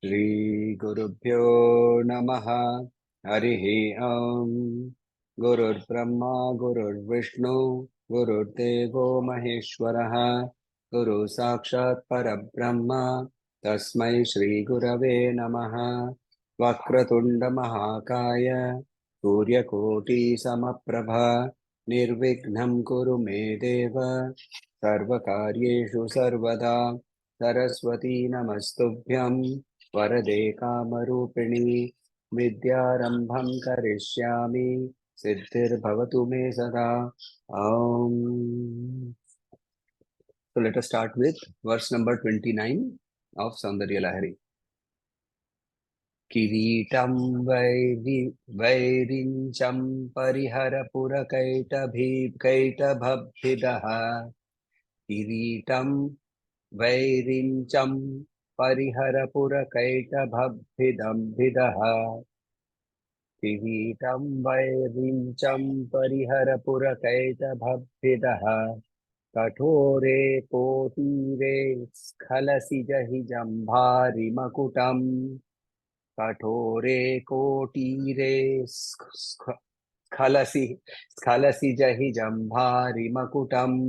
Shri Gurubhyo Namaha Harihi Gurur Brahma Gurur Vishnu Gurur Devo Maheshwaraha Guru Sakshat Parabrahma Tasmai Shri Gurave Namaha Vakratunda Mahakaya Surya Koti Samaprabha Nirvignam Kuru Me Deva Sarvakaryeshu Sarvada Saraswati Namastubhyam वरदे कामरूपिणी विद्यारंभं करिष्यामि सिद्धिर्भवतु मे सदा So let us start with verse number 29 of Saundarya Lahari. Kiritam vairincham parihara purakaitabhabhidaha Kiritam vairincham परिहरपुरकैटभभिदम्भिदः किरीटं वैरिञ्चं परिहरपुरकैटभभिदः कठोरे कोटीरे स्खलसि जहि जम्भारिमकुटम् कठोरे कोटीरे स्खलसि जहि जम्भारिमकुटम्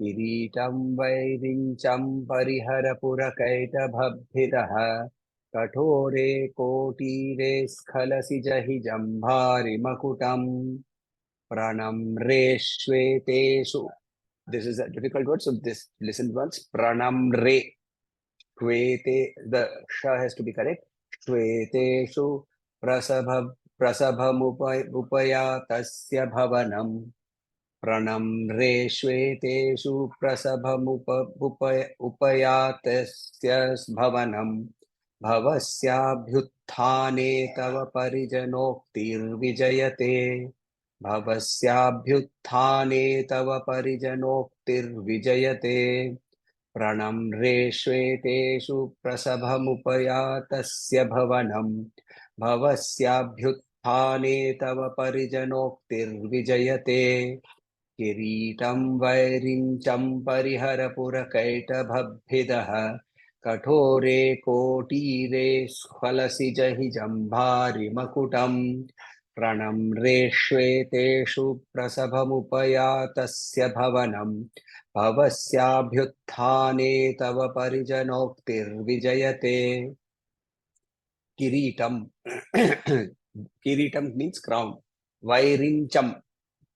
किरीटं वैरिञ्चं परिहरपुरकैटभभिदः कठोरे कोटीरे स्खलसि जहि जम्भारिमकुटम् प्रणम्रे श्वेतेषु. This is a difficult word, so this listen once. Pranamre. Shwete, the sha has to be correct. Shweteshu prasabhamupayatasya bhavanam. Pranamre shveteshu prasabhamupayatasya bhavanam. Bhavasyabhyutthane tava parijanoktирvijayate. Bhavasyabhyutthane tava parijanoktирvijayate. Pranamre shveteshu prasabhamupayatasya bhavanam. Bhavasyabhyutthane tava parijanoktирvijayate. किरीटं वैरिञ्चं परिहरपुरकैटभभिदः कठोरे कोटीरे स्खलसि जहि जम्भारिमकुटम् प्रणम्रे श्वेतेषु प्रसभमुपयातस्य भवनम् भवस्याभ्युत्थाने तव परिजनोक्तिर्विजयते. Kiritam. Kiritam means crown. Vairincham.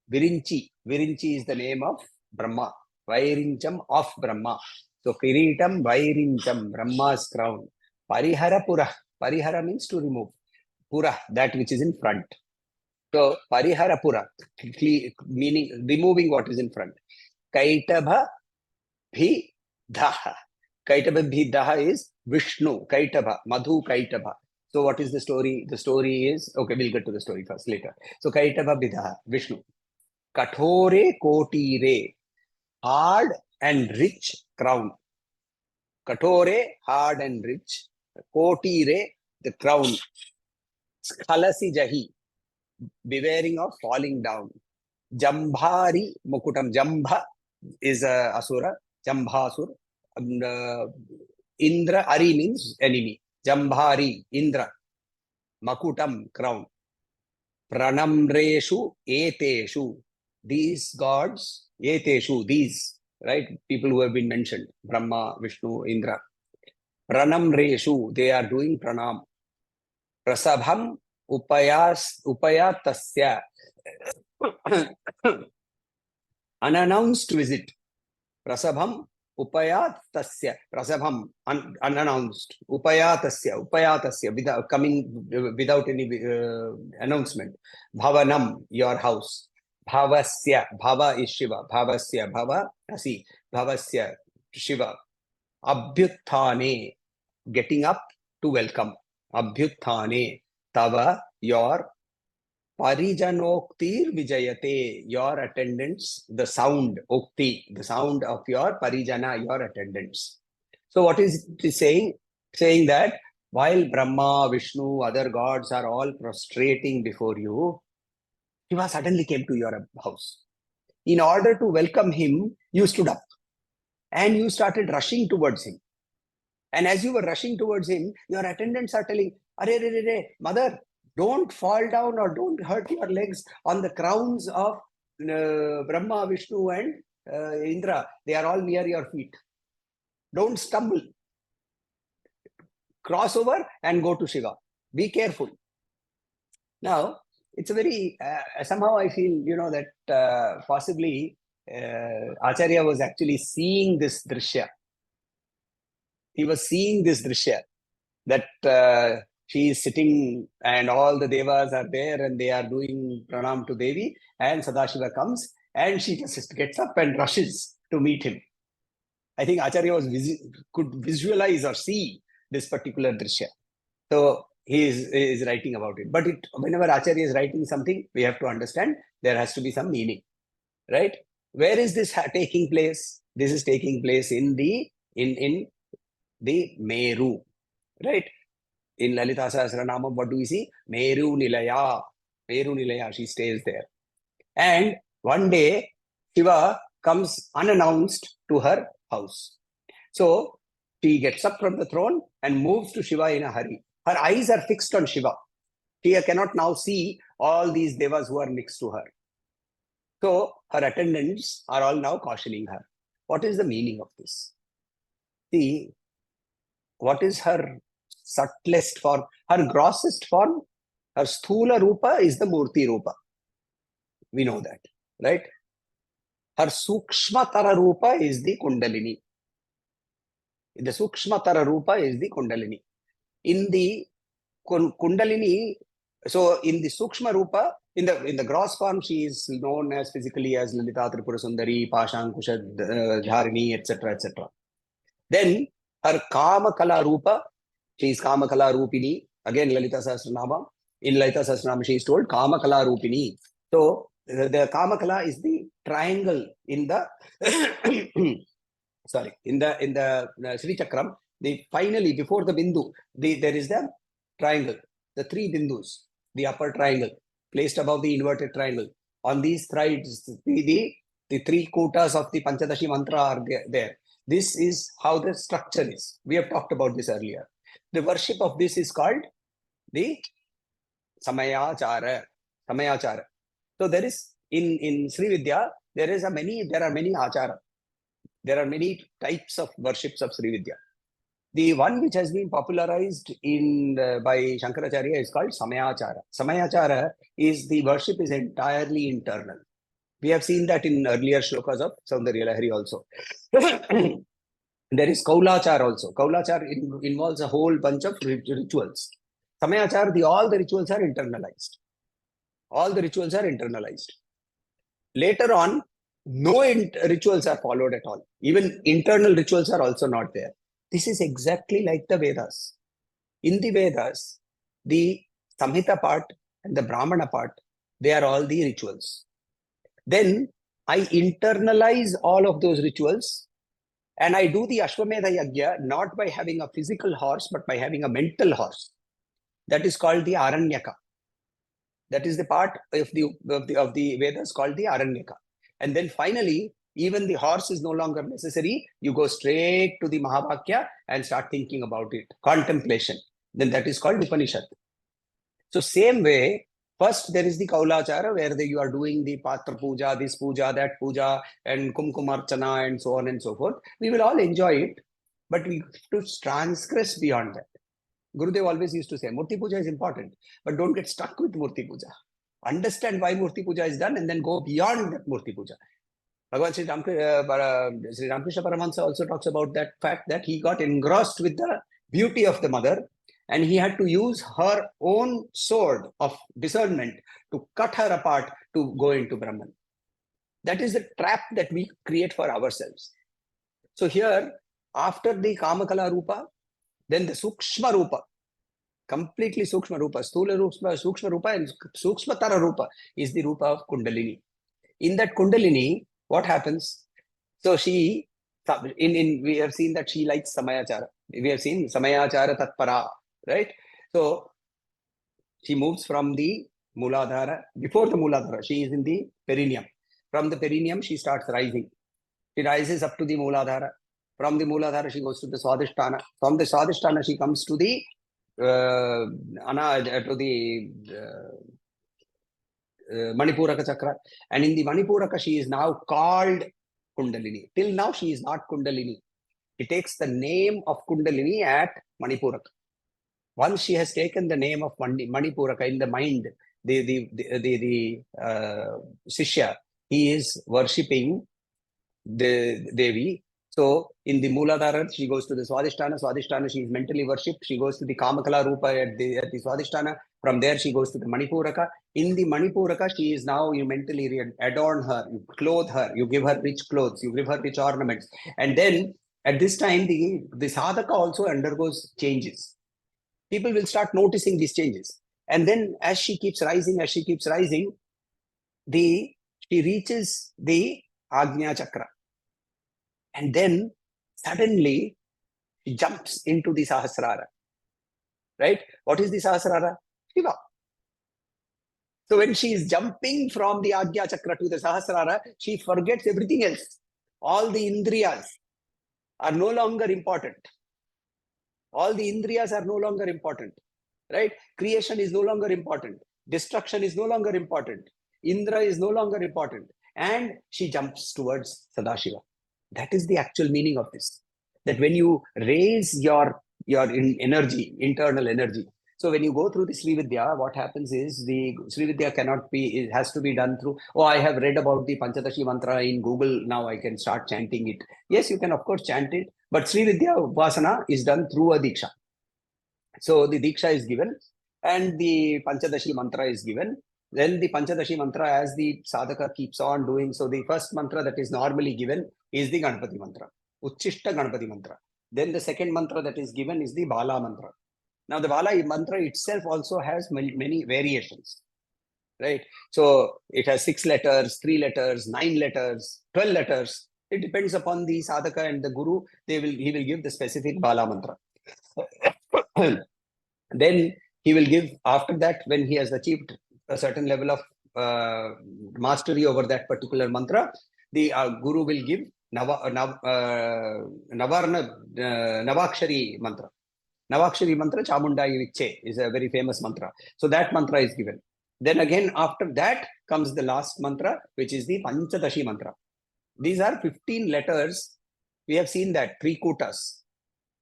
Virinchi. Virinchi is the name of Brahma. Vairincham of Brahma. So Kiritam Vairincham, Brahma's crown. Parihara Pura. Parihara means to remove. Pura, that which is in front. So Parihara Pura, meaning removing what is in front. Kaitabha Bhidaha. Kaitabha Bhidaha is Vishnu. Kaitabha, Madhu Kaitabha. So what is the story? The story is, okay, we'll get to the story first later. So Kaitabha Bhidaha, Vishnu. Kathore Kotire, hard and rich crown. Kathore, hard and rich. Kotire, the crown. Skhalasi Jahi, bewailing of falling down. Jambhari Mukutam. Jambha is a Asura. Jambhasur. Indra, Ari means enemy. Jambhari, Indra. Makutam, crown. Pranamreshu, Eteshu. These gods, Eteshu, these, right? People who have been mentioned. Brahma, Vishnu, Indra. Pranamreshu, they are doing pranam. Prasabham upayatasya. Unannounced visit. Prasabham upayatasya. Prasabham, unannounced. Upayatasya, without coming, without any announcement. Bhavanam, your house. Bhavasya, Bhava is Shiva. Bhavasya, Bhava, Asi. Bhavasya, Shiva. Abhyutthane, getting up to welcome. Abhyutthane, Tava, your Parijanoktir Vijayate, your attendants, the sound, Okti, the sound of your Parijana, your attendants. So what is it saying? Saying that while Brahma, Vishnu, other gods are all prostrating before you, Shiva suddenly came to your house. In order to welcome him, you stood up and you started rushing towards him. And as you were rushing towards him, your attendants are telling, Are, mother, don't fall down or don't hurt your legs on the crowns of Brahma, Vishnu, and Indra. They are all near your feet. Don't stumble. Cross over and go to Shiva. Be careful. Now, it's a very, somehow I feel, that possibly Acharya was actually seeing this drishya. He was seeing this drishya, that she is sitting and all the devas are there and they are doing pranam to Devi, and Sadashiva comes and she just gets up and rushes to meet him. I think Acharya could visualize or see this particular drishya. So he is writing about it. But whenever Acharya is writing something, we have to understand there has to be some meaning, right? Where is this taking place? This is taking place in the Meru, right? In Lalita Sahasranamam, what do we see? Meru Nilaya. Meru Nilaya, she stays there. And one day, Shiva comes unannounced to her house. So she gets up from the throne and moves to Shiva in a hurry. Her eyes are fixed on Shiva. She cannot now see all these devas who are next to her. So her attendants are all now cautioning her. What is the meaning of this? See, what is her subtlest form? Her grossest form, her sthula rupa is the murti rupa. We know that, right? Her sukshmatara rupa is the kundalini. The sukshmatara rupa is the kundalini. In the kundalini, so in the sukshma rupa, in the gross form, she is known as physically as Lalita Tripura Sundari, Pashankusha Dharini, etc., etc. Then her Kamakala Rupa, she is Kamakala Rupini. Again, Lalita Sahasranama. In Lalita Sahasranama, she is told Kamakala Rupini. So the Kamakala is the triangle in the in the Sri Chakram. Finally, before the Bindu, there is the triangle, the three Bindus, the upper triangle placed above the inverted triangle. On these sides, the three kotas of the Panchadashi mantra are there. This is how the structure is. We have talked about this earlier. The worship of this is called the Samayachaara. Samayachaara. So there is in Sri Vidya, there are many achara. There are many types of worships of Sri Vidya. The one which has been popularized by Shankaracharya is called Samayachara. Samayachara is the worship is entirely internal. We have seen that in earlier shlokas of Saundarya Lahari also. There is Kaulachar also. Kaulachar involves a whole bunch of rituals. Samayachar, all the rituals are internalized. All the rituals are internalized. Later on, no rituals are followed at all. Even internal rituals are also not there. This is exactly like the Vedas. In the Vedas, the Samhita part and the Brahmana part, they are all the rituals. Then I internalize all of those rituals and I do the Ashwamedha Yajna not by having a physical horse, but by having a mental horse. That is called the Aranyaka. That is the part of the Vedas called the Aranyaka. And then finally, even the horse is no longer necessary. You go straight to the Mahavakya and start thinking about it. Contemplation. Then that is called Upanishad. So same way, first there is the Kaulachara where you are doing the Patra Puja, this Puja, that Puja, and Kumkumarchana and so on and so forth. We will all enjoy it, but we have to transgress beyond that. Gurudev always used to say, Murti Puja is important, but don't get stuck with Murti Puja. Understand why Murti Puja is done and then go beyond that Murti Puja. Bhagavan Sri Ramakrishna Paramahansa also talks about that fact that he got engrossed with the beauty of the mother and he had to use her own sword of discernment to cut her apart to go into Brahman. That is the trap that we create for ourselves. So here, after the Kamakala Rupa, then the Sukshma Rupa. completely Sukshma Rupa. Sthula Rupa, Sukshma Rupa, and Sukshmatara Rupa is the Rupa of Kundalini. In that Kundalini, what happens? So she, we have seen that she likes Samayachara. We have seen Samayachaara Tatpara, right? So she moves from the Muladhara. Before the Muladhara, she is in the perineum. From the perineum, she starts rising. She rises up to the Muladhara. From the Muladhara, she goes to the Swadhisthana. From the Swadhisthana, she comes to the Manipuraka Chakra. And in the Manipuraka, she is now called Kundalini. Till now, she is not Kundalini. She takes the name of Kundalini at Manipuraka. Once she has taken the name of Manipuraka in the mind, the Shishya, he is worshipping the Devi. So in the Muladhara, she goes to the Swadhisthana. Swadhisthana, she is mentally worshipped. She goes to the Kamakala Rupa at the Swadhisthana. From there, she goes to the Manipuraka. In the Manipuraka, she is now, you mentally adorn her, you clothe her, you give her rich clothes, you give her rich ornaments. And then at this time, the sadhaka also undergoes changes. People will start noticing these changes. And then as she keeps rising, she reaches the Agnya Chakra. And then suddenly she jumps into the Sahasrara. Right? What is the Sahasrara? Shiva. So when she is jumping from the Agnya Chakra to the Sahasrara, she forgets everything else. All the Indriyas are no longer important. All the Indriyas are no longer important. Right? Creation is no longer important. Destruction is no longer important. Indra is no longer important. And she jumps towards Sadashiva. That is the actual meaning of this. That when you raise your energy, internal energy. So when you go through the Sri Vidya, what happens is the Sri Vidya cannot be, it has to be done through, I have read about the Panchadashi mantra in Google, now I can start chanting it. Yes, you can of course chant it, but Sri Vidya Upasana is done through a Diksha. So the Diksha is given and the Panchadashi mantra is given. Then the Panchadashi mantra, as the sadhaka keeps on doing, so the first mantra that is normally given is the Ganpati mantra, Uchishta Ganpati mantra. Then the second mantra that is given is the Bala mantra. Now the Bala mantra itself also has many variations, right? So it has 6 letters, 3 letters, 9 letters, 12 letters. It depends upon the sadhaka and the guru. He will give the specific Bala mantra. Then he will give, after that, when he has achieved a certain level of mastery over that particular mantra, the guru will give Navakshari mantra. Navakshari mantra, Chamundayi Viche, is a very famous mantra. So that mantra is given. Then again, after that comes the last mantra, which is the Panchadashi mantra. These are 15 letters. We have seen that 3 kutas.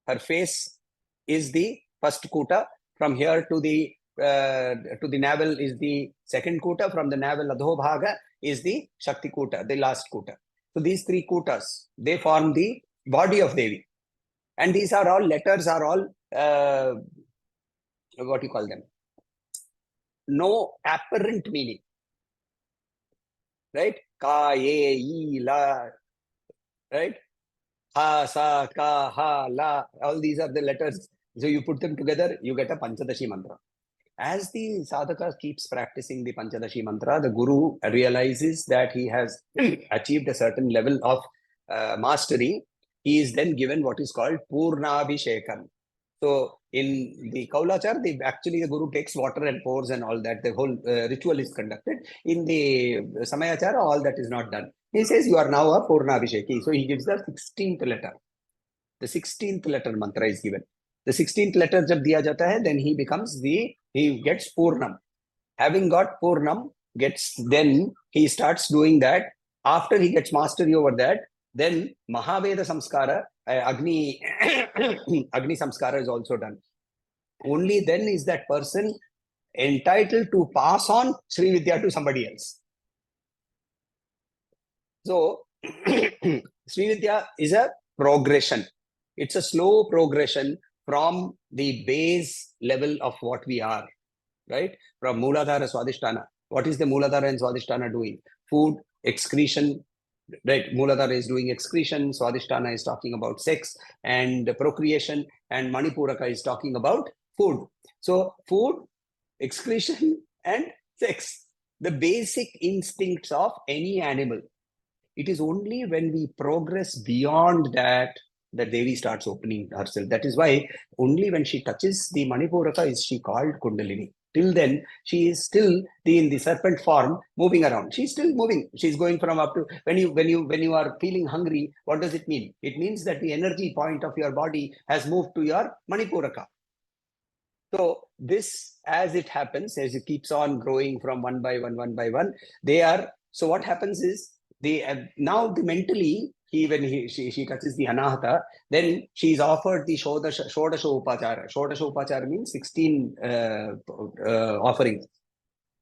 Her face is the first kuta. From here to the navel is the second kuta. From the navel Adhobhaga is the Shakti kuta, the last kuta. So these 3 kutas, they form the body of Devi. And these are all letters, are all, what do you call them? No apparent meaning. Right? Ka, ye, la. Right? Ha, sa, ka, ha, la. All these are the letters. So you put them together, you get a Panchadashi mantra. As the sadhaka keeps practicing the Panchadashi mantra, the guru realizes that he has achieved a certain level of mastery. He is then given what is called Purnabhishekam. So in the Kaulachar, actually the guru takes water and pours and all that. The whole ritual is conducted. In the Samayachara, all that is not done. He says, you are now a Purnabhisheki. So he gives the 16th letter. The 16th letter mantra is given. The 16th letter jab diya jata hai, then he gets Purnam. Having got Purnam, then he starts doing that. After he gets mastery over that, then Mahaveda Samskara, Agni Samskara is also done. Only then is that person entitled to pass on Sri Vidya to somebody else. So, Sri Vidya is a progression. It's a slow progression from the base level of what we are, right? From Mooladhara Swadhisthana. What is the Mooladhara and Swadhisthana doing? Food, excretion, right? Mooladhara is doing excretion, Swadhisthana is talking about sex and procreation, and Manipuraka is talking about Food. So food, excretion, and sex. The basic instincts of any animal. It is only when we progress beyond that Devi starts opening herself. That is why only when she touches the Manipuraka is she called Kundalini. Till then, she is still in the serpent form, moving around. She's still moving. She's going from up to when you are feeling hungry. What does it mean? It means that the energy point of your body has moved to your Manipuraka. So this, as it happens, as it keeps on growing from one by one, they are. So what happens is now the mentally she touches the Anahata, then she is offered the Shodasha Upachara. Shodasha Upachara means 16 offerings.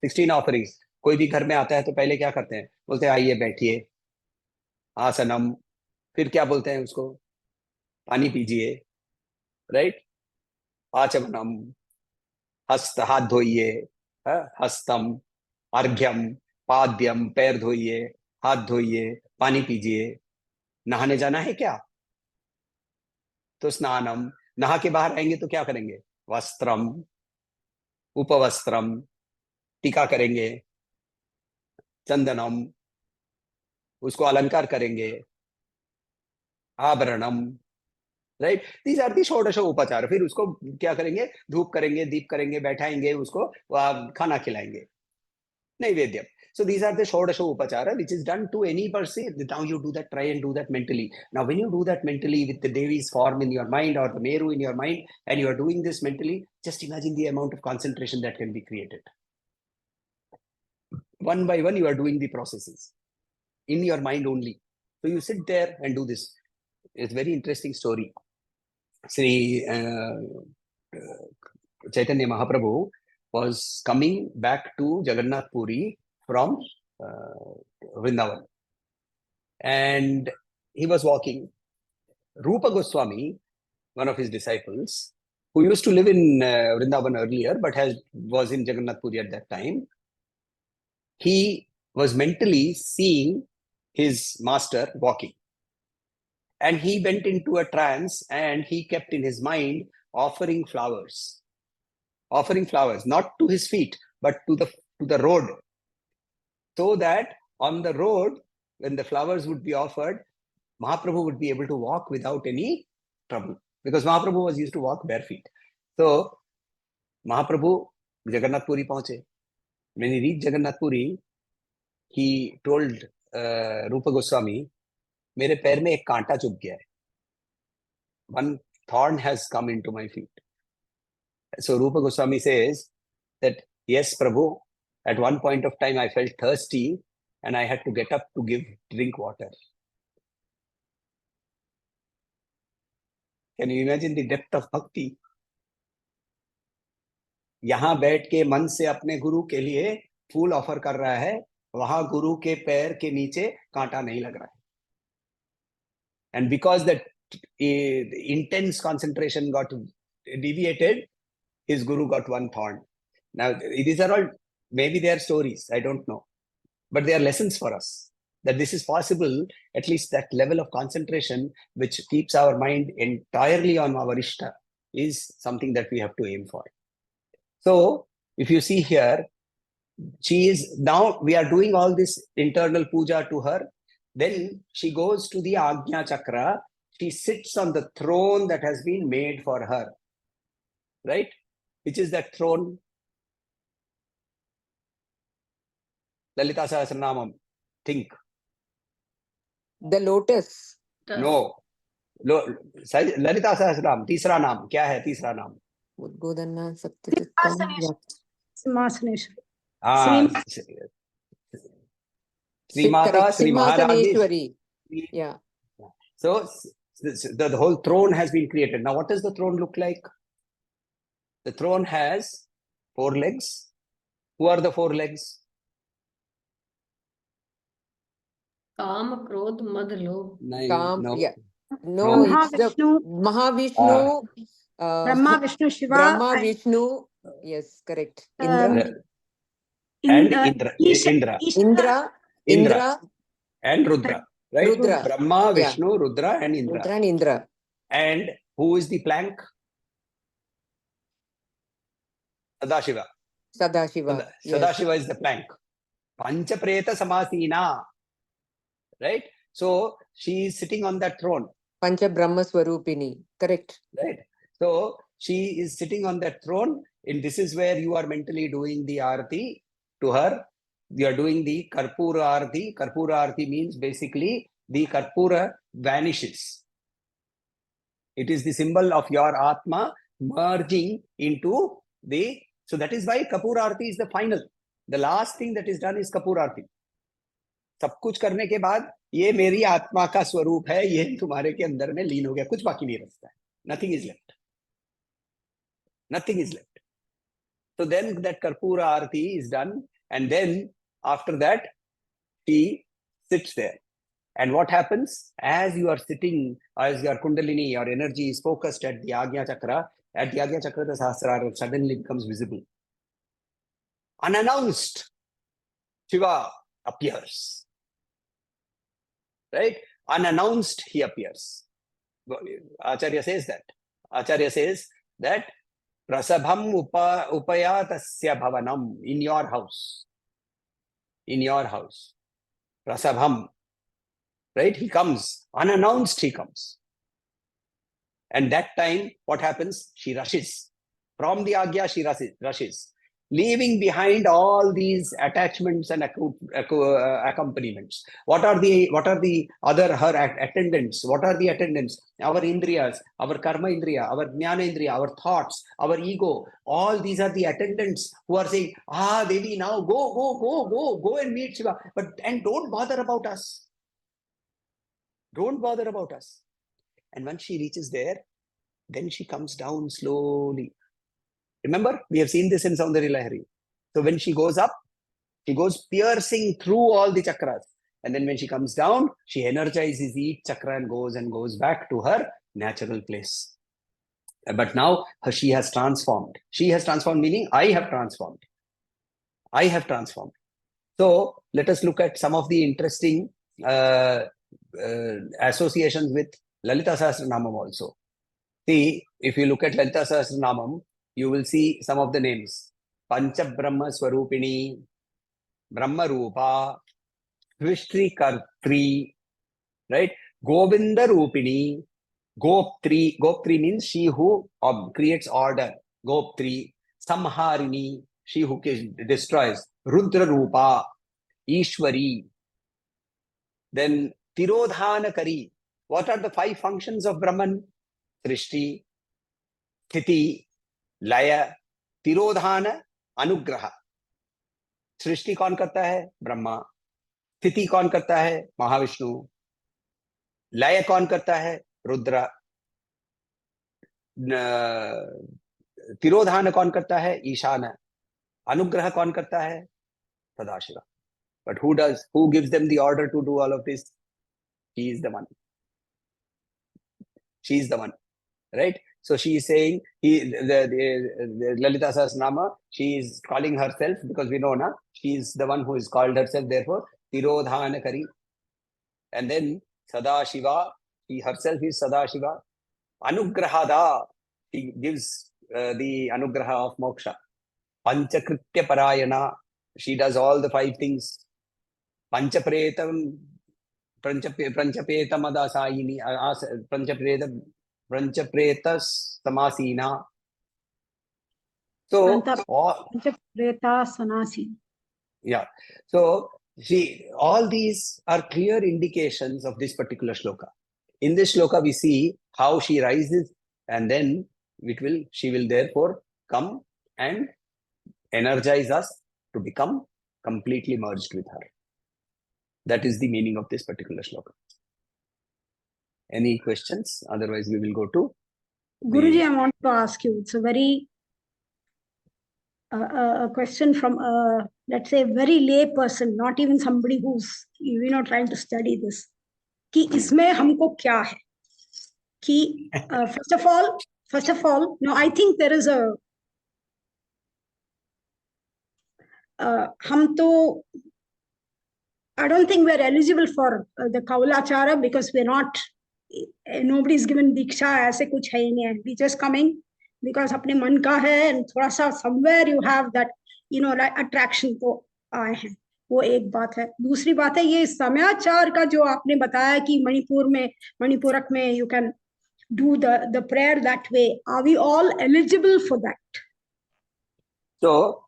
16 offerings. कोई भी घर में आता है तो पहले क्या करते हैं? बोलते हैं आइए बैठिए, आसनम, फिर क्या बोलते हैं उसको? पानी पीजिए, राइट? आचमनम, हस्त हाथ धोइए, हस्तम, अर्घ्यम, पाद्यम, पैर धोइए, हाथ धोइए, पानी पीजिए. नहाने जाना है क्या? तो स्नानम. नहा के बाहर आएंगे तो क्या करेंगे? वस्त्रम, उपवस्त्रम, टीका करेंगे, चंदनम, उसको अलंकार करेंगे, आभरणम, राइट? दीज आर दी षोडश उपचार. फिर उसको क्या करेंगे? धूप करेंगे, दीप करेंगे, बैठाएंगे, उसको खाना खिलाएंगे, naivedyam. So these are the Shodasha Upachara, which is done to any person. Now you do that, try and do that mentally. Now when you do that mentally with the Devi's form in your mind or the Meru in your mind, and you are doing this mentally, just imagine the amount of concentration that can be created. One by one, you are doing the processes in your mind only. So you sit there and do this. It's a very interesting story. Sri Chaitanya Mahaprabhu was coming back to Jagannath Puri from Vrindavan, and he was walking. Rupa Goswami, one of his disciples, who used to live in Vrindavan earlier but was in Jagannath Puri at that time, he was mentally seeing his master walking, and he went into a trance, and he kept in his mind offering flowers, not to his feet but to the road, so that on the road, when the flowers would be offered, Mahaprabhu would be able to walk without any trouble, because Mahaprabhu was used to walk bare feet. So Mahaprabhu Jagannath Puri पहुंचे. When he reached Jagannath Puri, he told Rupa Goswami, मेरे पैर में एक कांटा चुभ गया है. One thorn has come into my feet. So Rupa Goswami says that, yes, Prabhu, at one point of time I felt thirsty and I had to get up to drink water. Can you imagine the depth of bhakti? यहाँ बैठ के मन से अपने गुरु के लिए फूल offer कर रहा है, वहां गुरु के पैर के नीचे कांटा नहीं लग रहा है. And because that intense concentration got deviated, his guru got one thorn. Now, these are all, maybe they are stories, I don't know, but they are lessons for us, that this is possible. At least that level of concentration which keeps our mind entirely on our Ishta is something that we have to aim for. So if you see here, she is, now we are doing all this internal puja to her. Then she goes to the Ajna Chakra. She sits on the throne that has been made for her, right? Which is that throne? Lalita Sahasranamam. Think. The lotus. No. Lalita Sahasranam. तीसरा नाम क्या है? तीसरा नाम उद्बोधन सत्यचित्तम Simhasaneshwari. Sri Mata, Sri Maharani. Yeah. So the whole throne has been created. Now, what does the throne look like? The throne has 4 legs. Who are the 4 legs? Kam, Krodh, Mad, Lobh. No, yeah. No, it's the Mahavishnu, Brahma, Vishnu, Shiva. Brahma, Vishnu. Yes, correct. And Indra. Indra And Rudra. Right? Rudra. Brahma, Vishnu, Rudra and Indra. Rudra and Indra. And who is the plank? Sadashiva. Sadashiva. Yes. Sadashiva is the plank. Panchapreta Samasina. Right? So she is sitting on that throne. Pancha Brahma Swarupini. Correct. Right? So she is sitting on that throne, and this is where you are mentally doing the arati to her. You are doing the Karpura arati. Karpura arati means basically the Karpura vanishes. It is the symbol of your Atma merging into the. So that is why Kapura arati is the final. The last thing that is done is Kapura arati. सब कुछ करने के बाद ये मेरी आत्मा का स्वरूप है, ये तुम्हारे के अंदर में लीन हो गया, कुछ बाकी नहीं रखता है. Nothing is left. Nothing is left. So then that Karpura Arati is done, and then after that, she sits there. And what happens? As you are sitting, as your Kundalini, your energy is focused at the Agnya Chakra, the Sahasrara suddenly becomes visible. Unannounced, Shiva appears. Right? Unannounced, he appears. Acharya says that. Acharya says that Prasabham upayatasya bhavanam, in your house. In your house. Prasabham. Right? He comes. Unannounced, he comes. And that time, what happens? She rushes. From the Agya, she rushes. Leaving behind all these attachments and accompaniments. What are the other her attendants? What are the attendants? Our indriyas, our karma indriya, our jnana indriya, our thoughts, our ego. All these are the attendants who are saying, Devi, now go and meet Shiva. And don't bother about us. Don't bother about us. And once she reaches there, then she comes down slowly. Remember, we have seen this in Saundarya Lahari. So when she goes up, she goes piercing through all the chakras. And then when she comes down, she energizes each chakra and goes back to her natural place. But now she has transformed. She has transformed, meaning I have transformed. I have transformed. So let us look at some of the interesting associations with Lalita Sahasranamam also. See, if you look at Lalita Sahasranamam, you will see some of the names. Pancha Brahma Swarupini, Brahma Rupa, Svishri Kartri, right? Govinda Rupini, Goptri. Goptri means she who creates order. Goptri. Samharini, she who destroys. Rudra Rupa, Ishwari. Then Tirodhanakari. What are the 5 functions of Brahman? Srishti, Sthiti, Laya, Tirodhana, Anugraha. सृष्टि कौन करता है? ब्रह्मा. स्थिति कौन करता है? महाविष्णु. लय कौन करता है? रुद्र. तिरोधान कौन करता है? ईशान. अनुग्रह कौन करता है? Sadashiv. But who gives them the order to do all of this? She is the one. She is the one. Right? So she is saying, the Lalita Sahasranama, she is calling herself, because we know, she is the one who is called herself, therefore, Tirodhanakari. And then Sadashiva, she herself is Sadashiva. Anugrahada, she gives the Anugraha of Moksha. Panchakritya Parayana, she does all the 5 things. Panchapretam, Pranchapetamadasaini, Pranchapretas Samasina. So, Panchapreta Sanasi. Yeah. So, see, all these are clear indications of this particular shloka. In this shloka, we see how she rises, and then she will therefore come and energize us to become completely merged with her. That is the meaning of this particular shloka. Any questions? Otherwise, we will go to Guruji, I want to ask you. It's a very a question from let's say, a very lay person, not even somebody who's trying to study this. कि इसमें हमको क्या है? कि first of all, no, I think there is a हम तो I don't think we're eligible for the Kaulachara, because we're not, nobody's given Diksha, ऐसे कुछ है ही नहीं. We're just coming, because अपने मन का है and थोड़ा सा somewhere you have that like attraction को आए हैं, वो एक बात है. दूसरी बात है ये समयाचार का जो आपने बताया कि मणिपुरक में you can do the prayer that way. Are we all eligible for that? So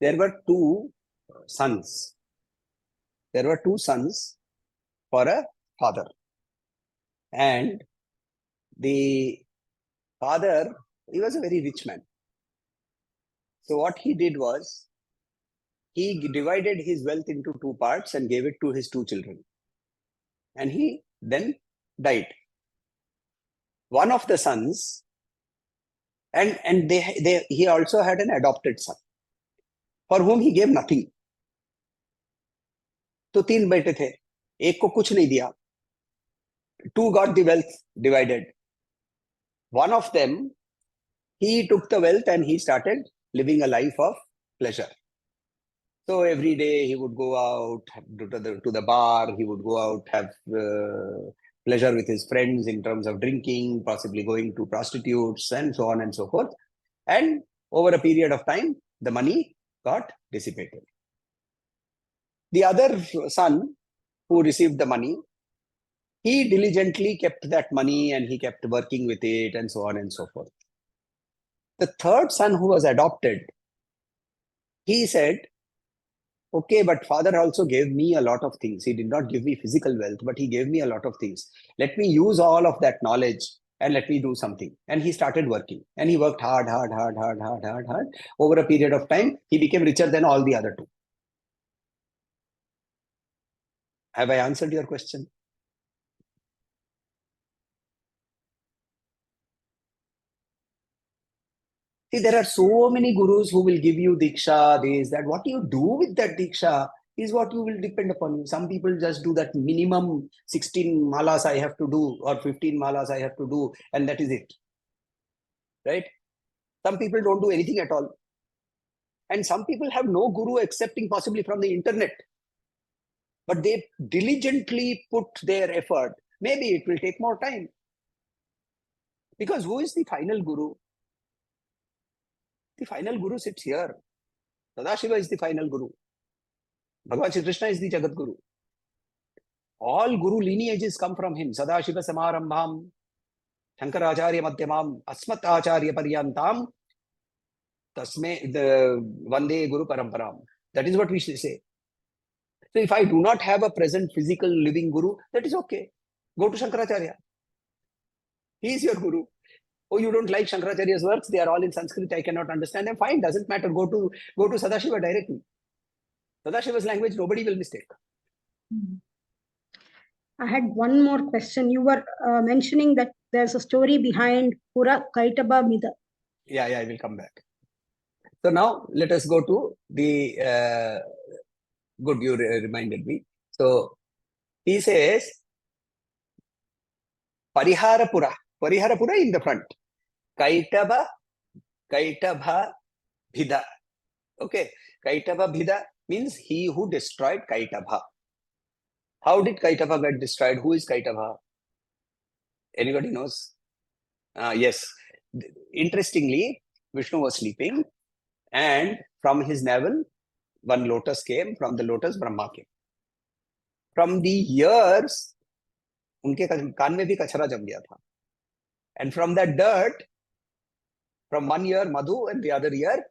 there were two sons. There were two sons for a father, and the father, he was a very rich man. So what he did was, he divided his wealth into two parts and gave it to his two children. And he then died. One of the sons, and he also had an adopted son, for whom he gave nothing. तो तीन बेटे थे, एक को कुछ नहीं दिया. Two got the wealth divided. One of them, he took the wealth and he started living a life of pleasure. So every day he would go out to the bar, he would go out, have pleasure with his friends in terms of drinking, possibly going to prostitutes and so on and so forth. And over a period of time, the money got dissipated. The other son who received the money, he diligently kept that money and he kept working with it and so on and so forth. The third son who was adopted, he said, okay, but father also gave me a lot of things. He did not give me physical wealth, but he gave me a lot of things. Let me use all of that knowledge and let me do something. And he started working. And he worked hard. Over a period of time, he became richer than all the other two. Have I answered your question? See, there are so many gurus who will give you diksha, this, that. What you do with that diksha is what you will depend upon you. Some people just do that minimum 16 malas I have to do, or 15 malas I have to do, and that is it. Right? Some people don't do anything at all. And some people have no guru excepting possibly from the internet. But they diligently put their effort. Maybe it will take more time. Because who is the final guru? The final guru sits here. Sadashiva is the final guru. Bhagavan Shri Krishna is the Jagat Guru. All guru lineages come from him. Sadashiva Samarambham, Shankaracharya Madhyamam, Asmat Acharya Paryantam, Tasme, the Vande Guru Paramparam. That is what we should say. So if I do not have a present physical living guru, that is okay. Go to Shankaracharya. He is your guru. Oh, you don't like Shankaracharya's works? They are all in Sanskrit. I cannot understand them. Fine, doesn't matter. Go to Sadashiva directly. Sadashiva's language, nobody will mistake. I had one more question. You were mentioning that there's a story behind Pura Kaitaba Mida. Yeah, I will come back. So now let us go to the... good, you reminded me. So he says, Pariharapura in the front. Kaitaba Bhida. Okay. Kaitaba Bhida means he who destroyed Kaitaba. How did Kaitaba get destroyed? Who is Kaitaba? Anybody knows? Yes. Interestingly, Vishnu was sleeping, and from his navel, one lotus came. From the lotus, Brahma came. From the ears, उनके कान में भी कचरा जम गया था. And from that dirt, from one ear Madhu and the other ear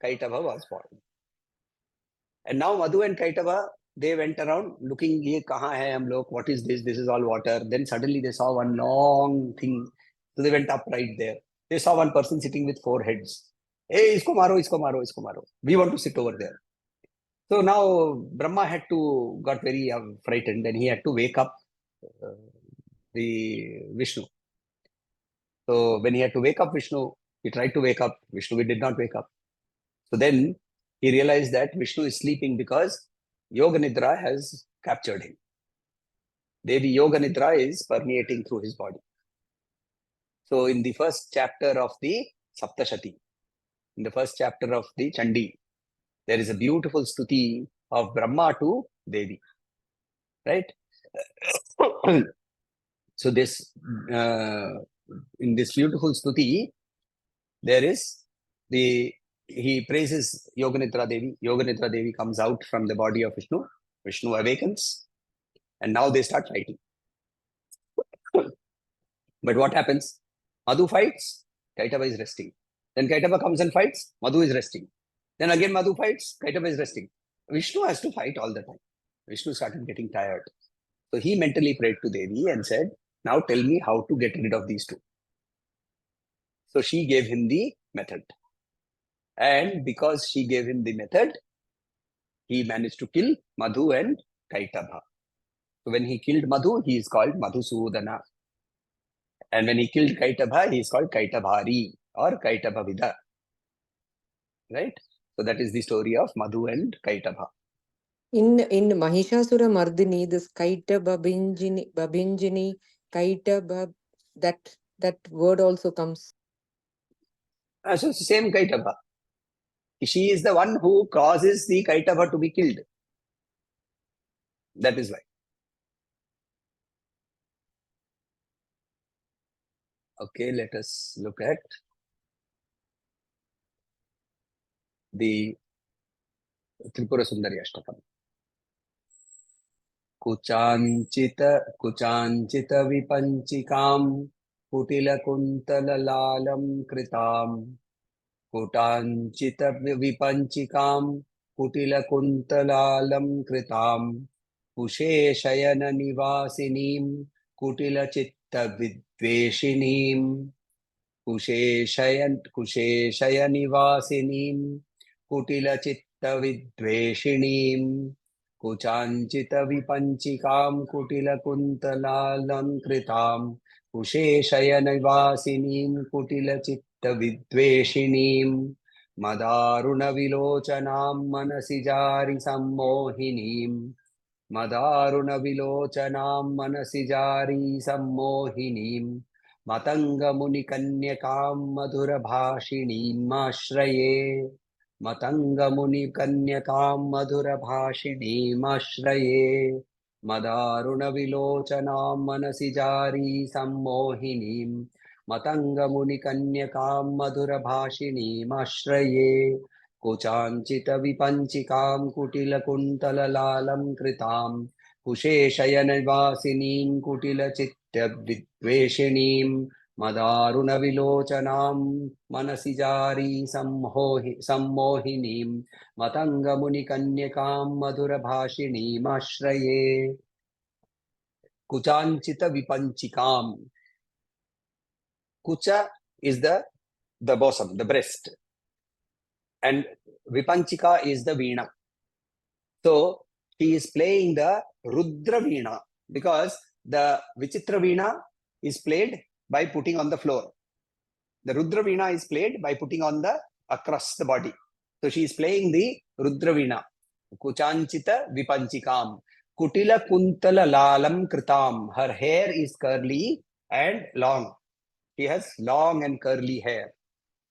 Kaitava was born. And now Madhu and Kaitava, they went around looking, ye kahan hai hum log, what is this? This is all water. Then suddenly they saw one long thing. So they went up right there. They saw one person sitting with 4 heads. Hey, isko maro, isko maro, isko maro. We want to sit over there. So now Brahma got very frightened, and he had to wake up the Vishnu. So when he had to wake up Vishnu, he tried to wake up Vishnu. He did not wake up. So then he realized that Vishnu is sleeping because Yoga Nidra has captured him. Devi Yoga Nidra is permeating through his body. So in the first chapter of the Saptashati, in the first chapter of the Chandi, there is a beautiful stuti of Brahma to Devi. Right? So this in this beautiful stuti, there is he praises Yoganidra Devi. Yoganidra Devi comes out from the body of Vishnu. Vishnu awakens, and now they start fighting. But what happens? Madhu fights, Kaitava is resting. Then Kaitava comes and fights, Madhu is resting. Then again Madhu fights, Kaitava is resting. Vishnu has to fight all the time. Vishnu started getting tired. So he mentally prayed to Devi and said, now tell me how to get rid of these two. So she gave him the method. And because she gave him the method, he managed to kill Madhu and Kaitava. So when he killed Madhu, he is called Madhusudana. And when he killed Kaitava, he is called Kaitavhari or Kaitavavida. Right? So that is the story of Madhu and Kaitava. In Mahishasura Mardini, this Kaita Babinjini, Kaita that word also comes. So it's the same Kaitava. She is the one who causes the Kaitava to be killed. That is why. Okay, let us look at the Tripura Sundari Ashtakam. Kuchanchita vipanchikam kutila kuntala lalam kritam. Kutanchita vipanchikam kutila kuntalalam kritam. Kushe shayana nivasinim kutila chitta vidveshinim. Kushe shayanivasinim kutila chitta vidveshinim. Kuchanchita vipanchikam kutila kuntalalam kritam. Kushe shayanivasinim kutila chitta vidveshinim. Madaruna vilochanam manasi jari sammohinim. Madaruna vilochanam manasi jari sammohinim. Matanga munikanyakam madhura bhashinim ashraye. Matanga munikanyakam madhura bhashinim ashraye. Madaruna vilochanam manasi jari sammohinim. Matanga munikanyakam madhura bhashinim ashraye. Kuchanchita vipanchikam kutila kuntala lalam kritam. Kushe shayanivasinim kutila chitta vidveshinim. Madaruna vilochanam manasi jari sammohinim. Matanga munikanyakam madhura bhashinim ashraye. Kuchanchita vipanchikam. Kucha is the bosom, the breast. And Vipanchika is the veena. So he is playing the Rudra veena because the Vichitra veena is played by putting on the floor. The Rudra veena is played by putting on across the body. So she is playing the Rudra veena. Kuchanchita Vipanchikam. Kutila kuntala lalam kritam. Her hair is curly and long. She has long and curly hair.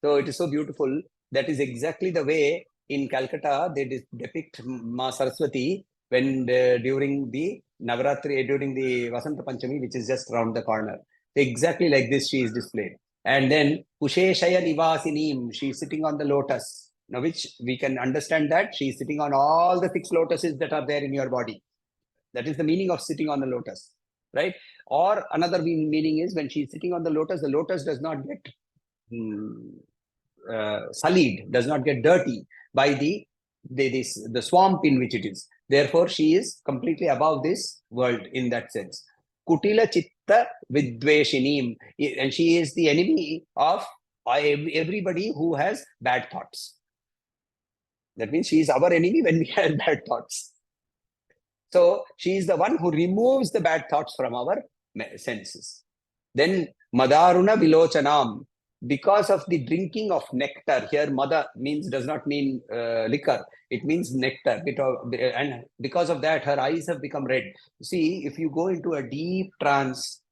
So it is so beautiful. That is exactly the way in Calcutta they depict Ma Saraswati when during the Navaratri, during the Vasanta Panchami, which is just around the corner. Exactly like this she is displayed. And then Kushe Shaya Nivasinim, she is sitting on the lotus. Now which we can understand that she is sitting on all the 6 lotuses that are there in your body. That is the meaning of sitting on a lotus. Right? Or another meaning is when she is sitting on the lotus does not get sullied, does not get dirty by the swamp in which it is. Therefore, she is completely above this world in that sense. Kutila chitta vidveshinim, and she is the enemy of everybody who has bad thoughts. That means she is our enemy when we have bad thoughts. So she is the one who removes the bad thoughts from our senses. Then Madaruna Vilochanam, because of the drinking of nectar. Here Mada does not mean liquor, it means nectar. And because of that her eyes have become red. See, if you go into a deep trance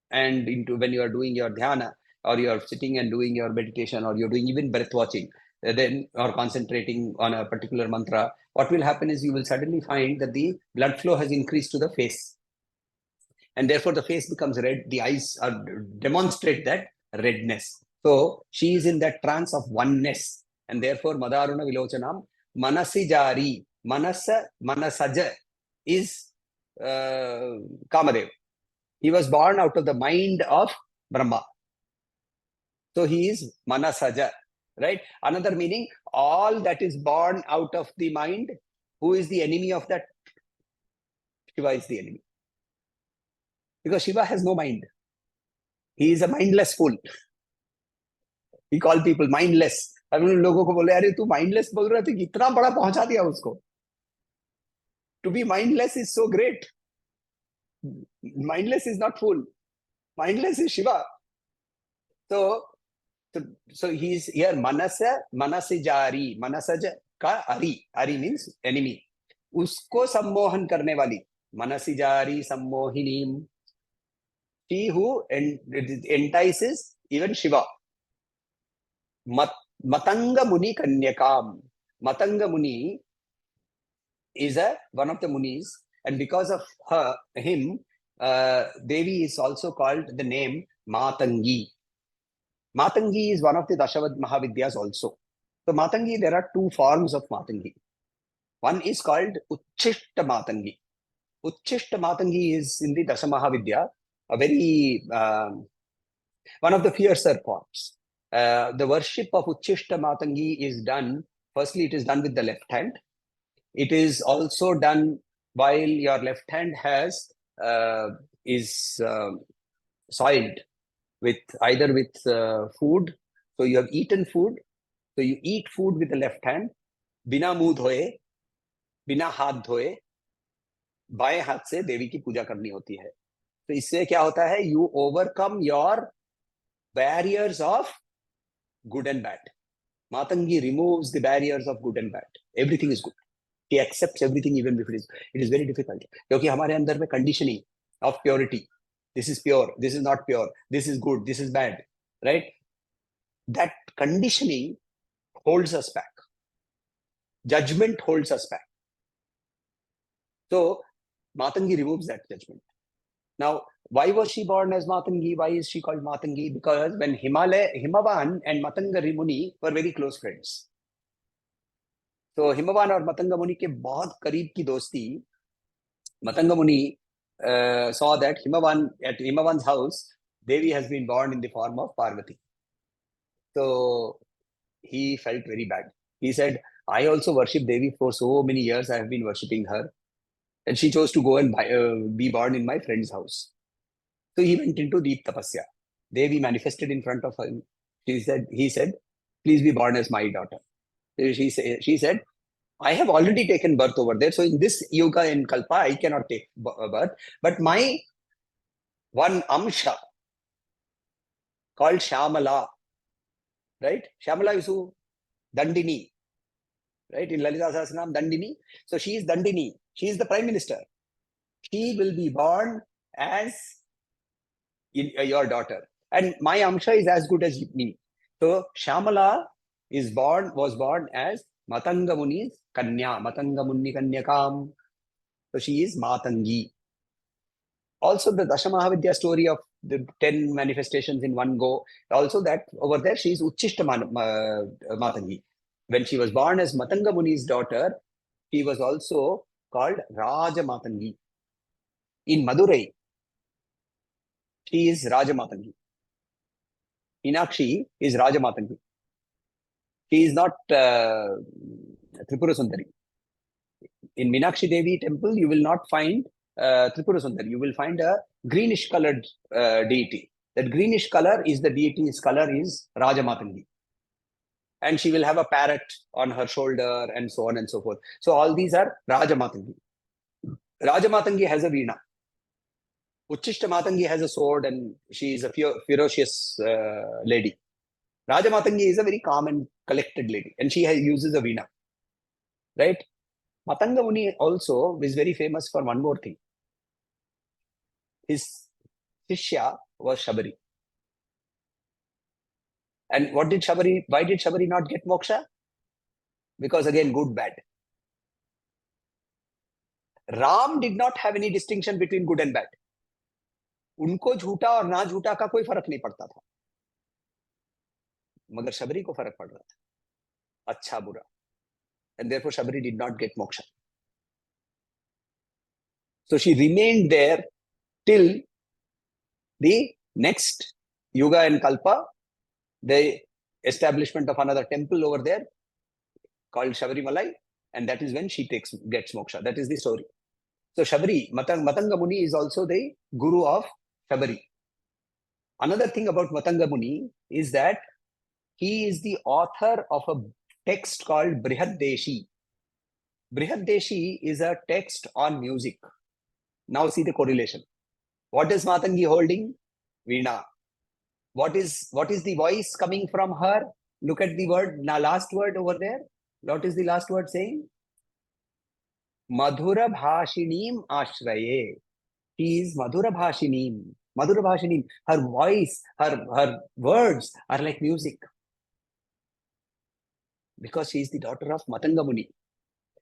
and when you are doing your dhyana, or you are sitting and doing your meditation, or you're doing even breath watching, then or concentrating on a particular mantra, what will happen is you will suddenly find that the blood flow has increased to the face. And therefore the face becomes red, the eyes demonstrate that redness. So she is in that trance of oneness, and therefore Madaruna Vilochanam, Manasi Jari, Manasaja is Kamadev. He was born out of the mind of Brahma. So he is Manasaja, right? Another meaning, all that is born out of the mind, who is the enemy of that? Shiva is the enemy. Because Shiva has no mind. He is a mindless fool. He called people mindless. अब उन लोगों को बोले अरे तू mindless बोल रहा था, कितना बड़ा पहुंचा दिया उसको. To be mindless is so great. Mindless is not fool. Mindless is Shiva. So he's here Manasijari. Manasaja ka Ari. Ari means enemy. Usko sammohan karne wali. Manasijari sammohinim. She who entices even Shiva. Matanga Muni Kanyakam. Matanga Muni is one of the Munis, and because of him, Devi is also called the name Matangi. Matangi is one of the Dashavad Mahavidyas also. So Matangi, there are two forms of Matangi. One is called Uchishta Matangi. Uchishta Matangi is in the Dasamahavidya, a very, one of the fiercer forms. The worship of Uchishta Matangi is done, firstly it is done with the left hand. It is also done while your left hand is soiled with either with food. So you have eaten food. So you eat food with the left hand. Bina muh dhoye, bina हाथ धोए, बाएं हाथ से देवी की पूजा करनी होती है. तो इससे क्या होता है? You overcome your barriers of good and bad. Matangi removes the barriers of good and bad. Everything is good. He accepts everything even if it is very difficult. क्योंकि हमारे अंदर में conditioning of purity. This is pure, this is not pure, this is good, this is bad, right? That conditioning holds us back. Judgment holds us back. So Matangi removes that judgment. Now, why was she born as Matangi? Why is she called Matangi? Because when Himavan and Matanga Muni were very close friends. So Himavan और Matanga Muni के बहुत करीब की दोस्ती. Matanga Muni saw that at Himavan's house, Devi has been born in the form of Parvati. So he felt very bad. He said, I also worship Devi for so many years. I have been worshipping her. And she chose to go and be born in my friend's house. So he went into deep tapasya. Devi manifested in front of him. He said, please be born as my daughter. She said, I have already taken birth over there. So in this yuga in Kalpa, I cannot take birth. But my one Amsha called Shamala, right? Shamala is who? Dandini, right? In Lalita Sahasranam, Dandini. So she is Dandini. She is the Prime Minister. She will be born as your daughter. And my Amsha is as good as me. So Shamala was born as Matanga Muni's Kanya, Matanga Muni Kanyakam. So she is Matangi. Also the Dashamahavidya story of the 10 manifestations in one go. Also that over there she is Uchishta Matangi. When she was born as Matanga Muni's daughter, she was also called Raja Matangi. In Madurai, she is Raja Matangi. Meenakshi is Raja Matangi. She is not Tripura Sundari. In Meenakshi Devi temple, you will not find Tripura Sundari. You will find a greenish colored deity. That greenish color is the deity's color is Raja Matangi. And she will have a parrot on her shoulder and so on and so forth. So all these are Raja Matangi. Raja Matangi has a veena. Uchishta Matangi has a sword and she is a ferocious lady. Raja Matangi is a very calm and collected lady and she uses a veena. Right? Matanga Muni also is very famous for one more thing. His Shishya was Shabari. And why did Shabari not get moksha? Because again, good, bad. Ram did not have any distinction between good and bad. उनको झूठा और ना झूठा का कोई फर्क नहीं पड़ता था, मगर शबरी को फर्क पड़ रहा था, अच्छा बुरा. And therefore Shabari did not get moksha. So she remained there till the next Yuga and Kalpa, the establishment of another temple over there called Shabarimalai, and that is when she gets moksha. That is the story. So Shabari, Matanga Muni is also the guru of Shabari. Another thing about Matanga Muni is that he is the author of a text called Brihaddeshi. Brihaddeshi is a text on music. Now see the correlation. What is Matangi holding? Veena. What is the voice coming from her? Look at the word, last word over there. What is the last word saying? Madhura Bhashinim Ashraye. She is Madhura Bhashinim. Madhura Bhashinim. Her voice, her words are like music. Because she is the daughter of Matanga Muni.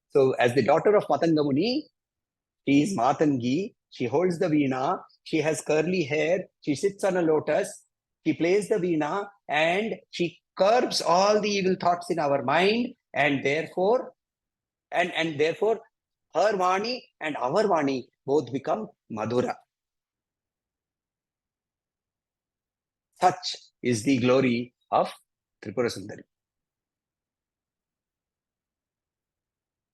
So as the daughter of Matanga Muni, she is Matangi. She holds the veena. She has curly hair. She sits on a lotus. She plays the veena and she curbs all the evil thoughts in our mind. And therefore, therefore, her Vani and our Vani both become Madhura. Such is the glory of Tripura Sundari.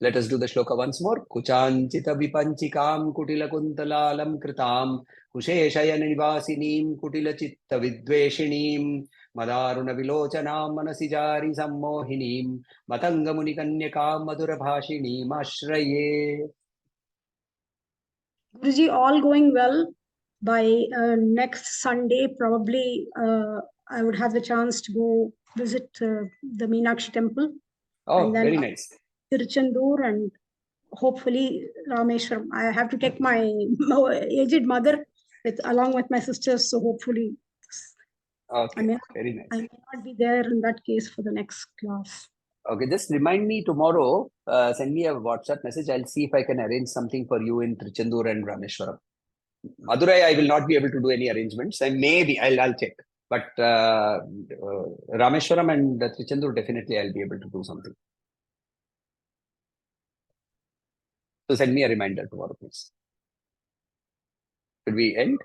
Let us do the shloka once more. Kuchanchita vipanchikam kutila kuntalalam kritam kusheshayana nivasinim kutila chitta vidveshinim madaruna vilochanam manasijari sammohinim matanga munikanyakam madhura bhashinim ashraye. Guruji, all going well. By next Sunday, probably I would have the chance to go visit the Meenakshi temple. Oh, and then very nice. Tiruchendur and hopefully Rameshwaram. I have to take my aged mother along with my sisters, so hopefully Okay, very nice. I may not be there in that case for the next class. Okay, just remind me tomorrow, send me a WhatsApp message. I'll see if I can arrange something for you in Trichandur and Rameshwaram. Madurai, I will not be able to do any arrangements. And maybe I'll check. But Rameshwaram and Trichandur, definitely I'll be able to do something. So send me a reminder tomorrow, please. Should we end?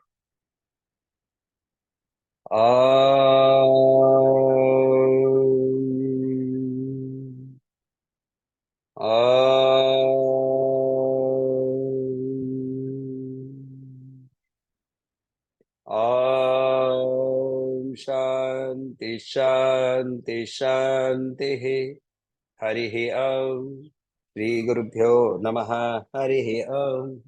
Shanti Shanti Shanti Harihi Om Shri Gurubhyo Namaha Harihi Om